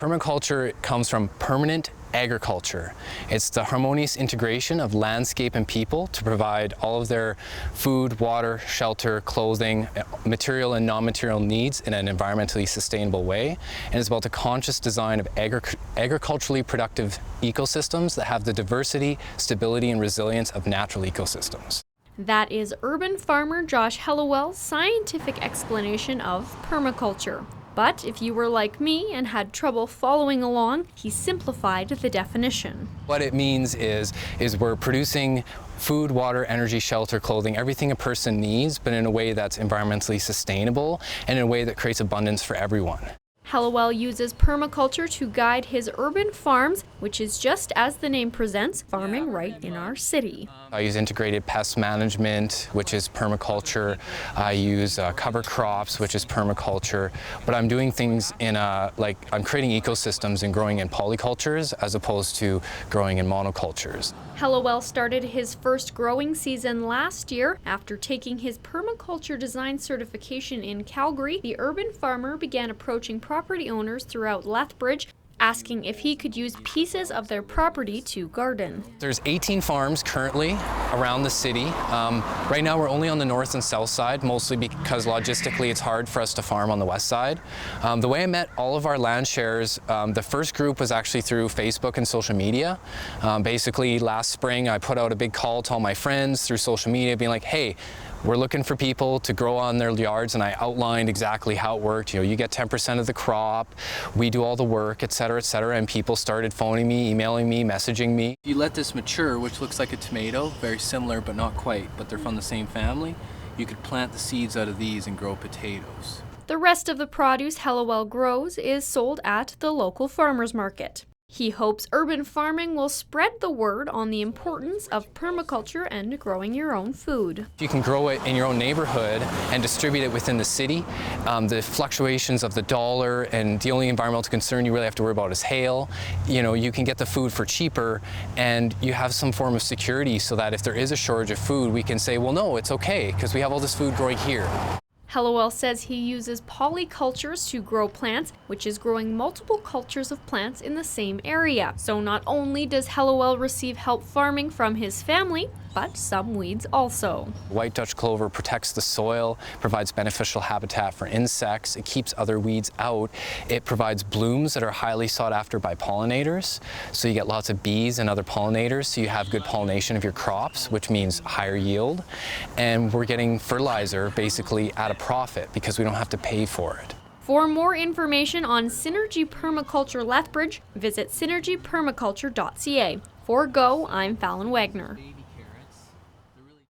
Permaculture comes from permanent agriculture. It's the harmonious integration of landscape and people to provide all of their food, water, shelter, clothing, material and non-material needs in an environmentally sustainable way. And it's about the conscious design of agriculturally productive ecosystems that have the diversity, stability, and resilience of natural ecosystems. That is urban farmer Josh Hellawell's scientific explanation of permaculture. But if you were like me and had trouble following along, he simplified the definition. What it means is we're producing food, water, energy, shelter, clothing, everything a person needs, but in a way that's environmentally sustainable and in a way that creates abundance for everyone. Hellawell uses permaculture to guide his urban farms, which is just as the name presents, farming right in our city. I use integrated pest management, which is permaculture. I use cover crops, which is permaculture. But I'm doing things in I'm creating ecosystems and growing in polycultures as opposed to growing in monocultures. Hellawell started his first growing season last year. After taking his permaculture design certification in Calgary, the urban farmer began approaching property owners throughout Lethbridge, asking if he could use pieces of their property to garden. There's 18 farms currently around the city. Right now we're only on the north and south side, mostly because logistically it's hard for us to farm on the west side. The way I met all of our land shares, the first group was actually through Facebook and social media. Basically last spring I put out a big call to all my friends through social media being like, hey, we're looking for people to grow on their yards, and I outlined exactly how it worked. You get 10% of the crop, we do all the work, et cetera, and people started phoning me, emailing me, messaging me. You let this mature, which looks like a tomato, very similar but not quite, but they're from the same family. You could plant the seeds out of these and grow potatoes. The rest of the produce Hellawell grows is sold at the local farmers market. He hopes urban farming will spread the word on the importance of permaculture and growing your own food. You can grow it in your own neighborhood and distribute it within the city. The fluctuations of the dollar and the only environmental concern you really have to worry about is hail. You can get the food for cheaper and you have some form of security so that if there is a shortage of food, we can say, well, no, it's okay because we have all this food growing here. Hellawell says he uses polycultures to grow plants, which is growing multiple cultures of plants in the same area. So not only does Hellawell receive help farming from his family, but some weeds also. White Dutch clover protects the soil, provides beneficial habitat for insects, it keeps other weeds out, it provides blooms that are highly sought after by pollinators, so you get lots of bees and other pollinators, so you have good pollination of your crops, which means higher yield, and we're getting fertilizer basically at a profit because we don't have to pay for it. For more information on Synergy Permaculture Lethbridge, visit synergypermaculture.ca. For Go, I'm Fallon Wagner.